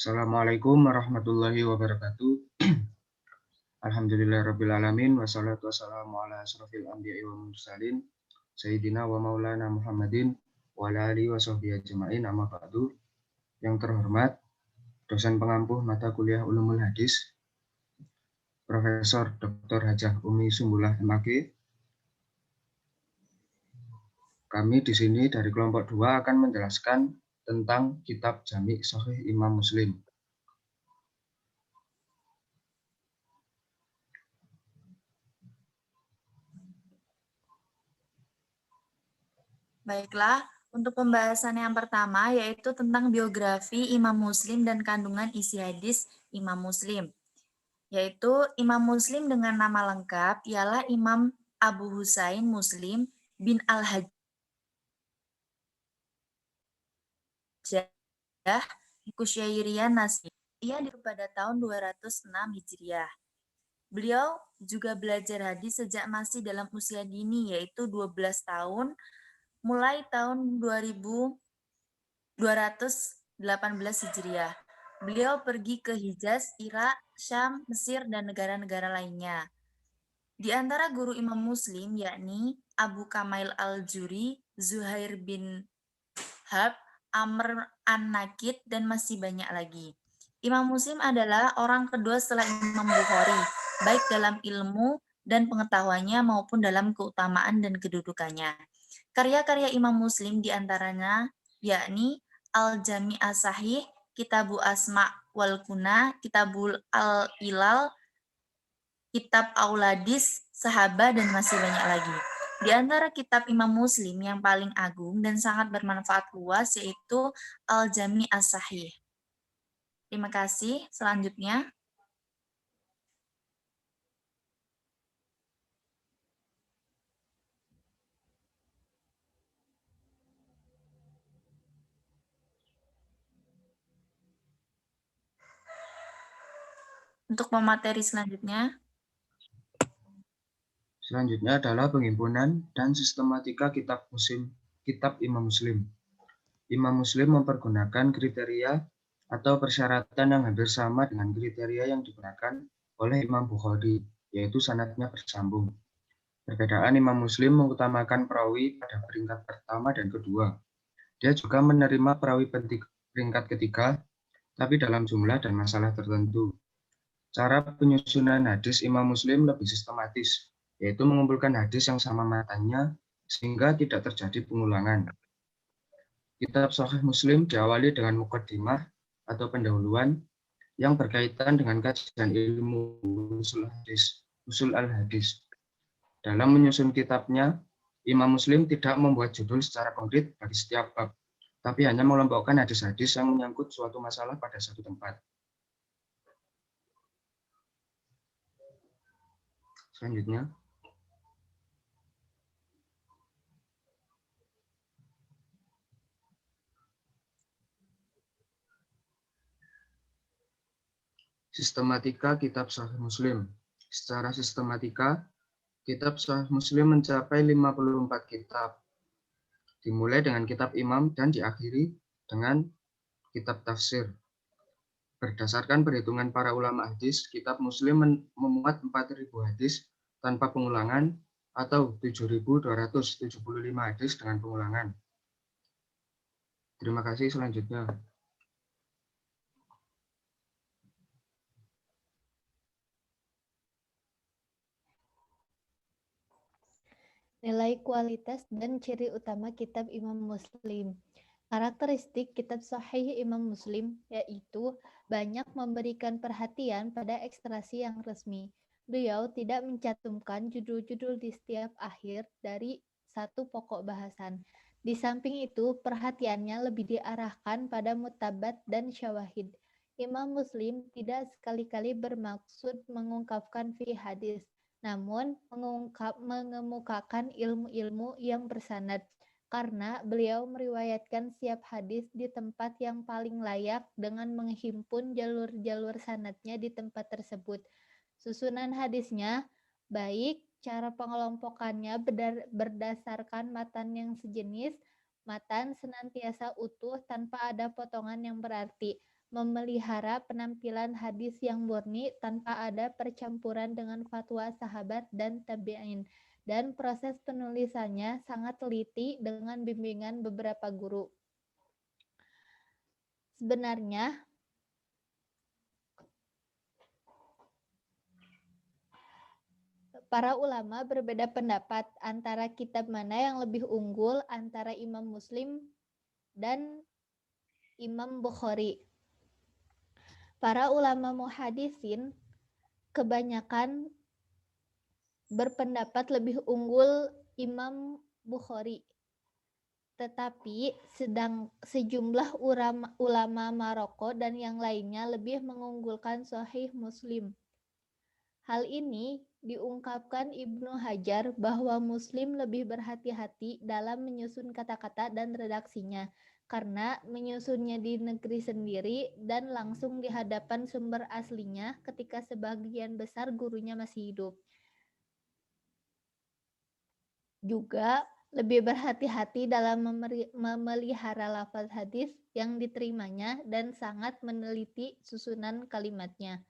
Assalamualaikum warahmatullahi wabarakatuh. Alhamdulillahirabbil alamin wassalatu wassalamu ala asrofil anbiya'i wal mursalin sayyidina wa maulana Muhammadin wa ala alihi washabbihi ajmain amma ba'du. Yang terhormat dosen pengampuh mata kuliah Ulumul Hadis Profesor Dr. Hajah Umi Sumbullah MAG. Kami di sini dari kelompok 2 akan menjelaskan tentang kitab Jami' Shahih Imam Muslim. Baiklah, untuk pembahasan yang pertama yaitu tentang biografi Imam Muslim dan kandungan isi hadis Imam Muslim. Yaitu Imam Muslim dengan nama lengkap ialah Imam Abu Husain Muslim bin Al-Hajjah Kusyairiyah Nasib. Ia hidup pada tahun 206 Hijriah. Beliau juga belajar hadis sejak masih dalam usia dini yaitu 12 tahun mulai tahun 218 Hijriah. Beliau pergi ke Hijaz, Irak, Syam, Mesir, dan negara-negara lainnya. Di antara guru Imam Muslim yakni Abu Kamail Al-Juri, Zuhair bin Harb, Amr An-Nakid, dan masih banyak lagi. Imam Muslim adalah orang kedua setelah Imam Bukhari, baik dalam ilmu dan pengetahuannya maupun dalam keutamaan dan kedudukannya. Karya-karya Imam Muslim diantaranya yakni Al-Jami' As-Sahih, Kitabu Asma' wal Kuna, Kitabul Al-Ilal, Kitab Auladis, Sahabat, dan masih banyak lagi. Di antara kitab Imam Muslim yang paling agung dan sangat bermanfaat luas yaitu Al-Jami' As-Sahih. Terima kasih. Selanjutnya, untuk pemateri selanjutnya, Selanjutnya adalah penghimpunan dan sistematika kitab Imam Muslim. Imam Muslim mempergunakan kriteria atau persyaratan yang hampir sama dengan kriteria yang digunakan oleh Imam Bukhari, yaitu sanadnya bersambung. Perbedaan Imam Muslim mengutamakan perawi pada peringkat pertama dan kedua. Dia juga menerima perawi peringkat ketiga, tapi dalam jumlah dan masalah tertentu. Cara penyusunan hadis Imam Muslim lebih sistematis, yaitu mengumpulkan hadis yang sama matanya sehingga tidak terjadi pengulangan. Kitab Sahih Muslim diawali dengan muqaddimah atau pendahuluan yang berkaitan dengan kajian ilmu usul al-hadis. Dalam menyusun kitabnya, Imam Muslim tidak membuat judul secara konkret bagi setiap bab, tapi hanya mengelompokkan hadis-hadis yang menyangkut suatu masalah pada satu tempat. Selanjutnya, sistematika kitab Sahih Muslim. Secara sistematika, kitab Sahih Muslim mencapai 54 kitab. Dimulai dengan kitab Imam dan diakhiri dengan kitab tafsir. Berdasarkan perhitungan para ulama hadis, kitab Muslim memuat 4.000 hadis tanpa pengulangan atau 7.275 hadis dengan pengulangan. Terima kasih. Selanjutnya. Nilai kualitas dan ciri utama kitab Imam Muslim. Karakteristik kitab Sahih Imam Muslim yaitu banyak memberikan perhatian pada ekstrasi yang resmi. Beliau tidak mencantumkan judul-judul di setiap akhir dari satu pokok bahasan. Di samping itu, perhatiannya lebih diarahkan pada mutabat dan syawahid. Imam Muslim tidak sekali-kali bermaksud mengungkapkan fi hadis, namun mengemukakan ilmu-ilmu yang bersanad, karena beliau meriwayatkan setiap hadis di tempat yang paling layak dengan menghimpun jalur-jalur sanadnya di tempat tersebut. Susunan hadisnya baik, cara pengelompokannya berdasarkan matan yang sejenis, matan senantiasa utuh tanpa ada potongan yang berarti. memelihara penampilan hadis yang murni tanpa ada percampuran dengan fatwa sahabat dan tabi'in, dan proses penulisannya sangat teliti dengan bimbingan beberapa guru. Sebenarnya, para ulama berbeda pendapat antara kitab mana yang lebih unggul antara Imam Muslim dan Imam Bukhari. Para ulama muhadisin kebanyakan berpendapat lebih unggul Imam Bukhari. Tetapi sejumlah ulama Maroko dan yang lainnya lebih mengunggulkan Sahih Muslim. Hal ini diungkapkan Ibnu Hajar bahwa Muslim lebih berhati-hati dalam menyusun kata-kata dan redaksinya, karena menyusunnya di negeri sendiri dan langsung di hadapan sumber aslinya ketika sebagian besar gurunya masih hidup. Juga lebih berhati-hati dalam memelihara lafaz hadis yang diterimanya dan sangat meneliti susunan kalimatnya.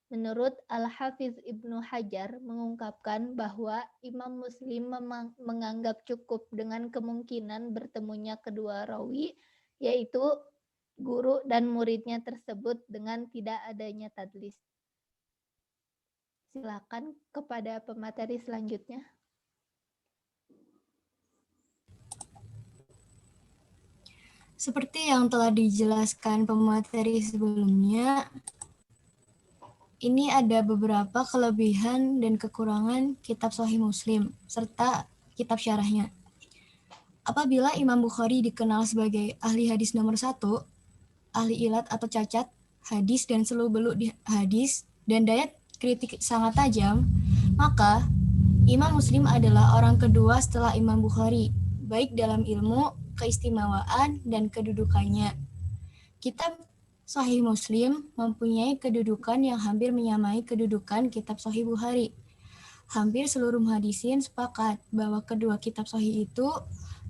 Menurut Al-Hafiz Ibnu Hajar mengungkapkan bahwa Imam Muslim menganggap cukup dengan kemungkinan bertemunya kedua rawi, yaitu guru dan muridnya tersebut dengan tidak adanya tadlis. Silakan kepada pemateri selanjutnya. Seperti yang telah dijelaskan pemateri sebelumnya, ini ada beberapa kelebihan dan kekurangan kitab Sahih Muslim, serta kitab syarahnya. Apabila Imam Bukhari dikenal sebagai ahli hadis nomor 1, ahli ilat atau cacat, hadis dan seluk-beluk di hadis, dan daya kritik sangat tajam, maka Imam Muslim adalah orang kedua setelah Imam Bukhari, baik dalam ilmu, keistimewaan, dan kedudukannya. Kitab Sahih Muslim mempunyai kedudukan yang hampir menyamai kedudukan kitab Sahih Bukhari. Hampir seluruh muhadisin sepakat bahwa kedua kitab Sahih itu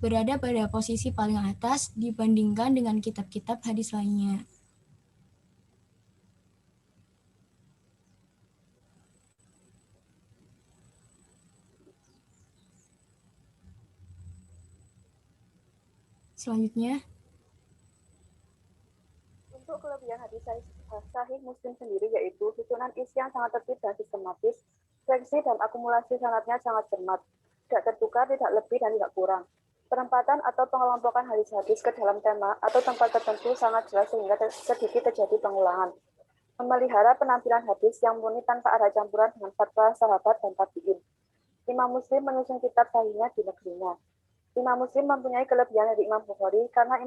berada pada posisi paling atas dibandingkan dengan kitab-kitab hadis lainnya. Selanjutnya, untuk kelebihan hadis Sahih Muslim sendiri yaitu susunan isi yang sangat tertib dan sistematis, seleksi dan akumulasi sanadnya sangat cermat, tidak tertukar, tidak lebih dan tidak kurang. Penempatan atau pengelompokan hadis-hadis ke dalam tema atau tempat tertentu sangat jelas sehingga sedikit terjadi pengulangan. Memelihara penampilan hadis yang murni tanpa ada campuran dengan fatwa sahabat dan tabi'in. Imam Muslim menyusun kitab sahihnya di negerinya. Imam Muslim mempunyai kelebihan dari Imam Bukhari karena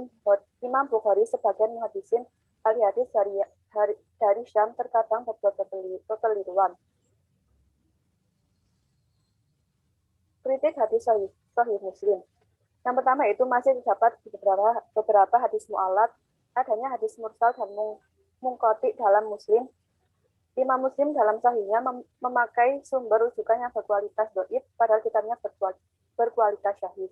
Imam Bukhari sebagian menghadisin ahli hadis dari Syam terkadang berbuat kekeliruan. Kritik hadis Sahih Muslim. Yang pertama itu masih terdapat beberapa hadis mu'allaq, adanya hadis mursal dan mungqati dalam Muslim. Imam Muslim dalam sahihnya memakai sumber rujukan yang berkualitas dhaif, padahal kitabnya berkualitas syahih.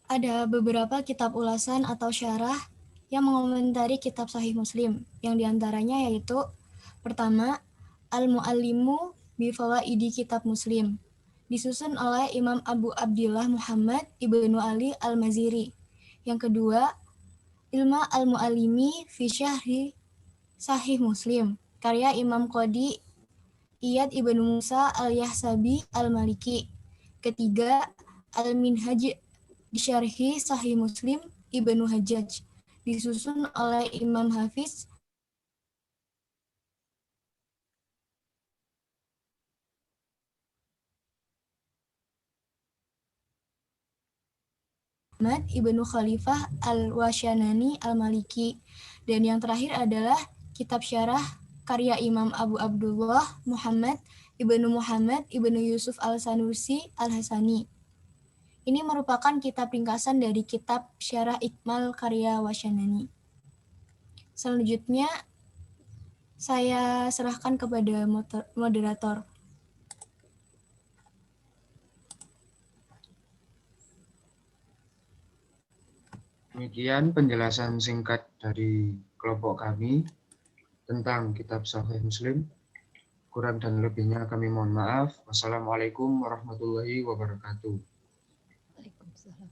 ada beberapa kitab ulasan atau syarah yang mengomentari kitab Sahih Muslim, yang diantaranya yaitu pertama, Al-Mu'allimu bi Fawaidi Kitab Muslim, disusun oleh Imam Abu Abdillah Muhammad Ibnu Ali Al-Maziri. Yang kedua, Ilma Al-Mu'allimi fi Syahri Sahih Muslim, karya Imam Qadi Iyad Ibnu Musa Al-Yahsabi Al-Maliki. Ketiga, Al-Minhaj di Syarhi Sahih Muslim Ibnu Hajjaj, disusun oleh Imam Hafiz Ahmad Ibnu Khalifah Al-Wasyanani Al-Maliki. Dan yang terakhir adalah kitab syarah karya Imam Abu Abdullah Muhammad Ibnu Yusuf Al-Sanusi Al-Hasani. Ini merupakan kitab ringkasan dari kitab Syarah Ikmal karya Wasyanani. Selanjutnya, saya serahkan kepada moderator. Demikian penjelasan singkat dari kelompok kami tentang kitab Sahih Muslim. Kurang dan lebihnya kami mohon maaf. Wassalamualaikum warahmatullahi wabarakatuh. Waalaikumsalam.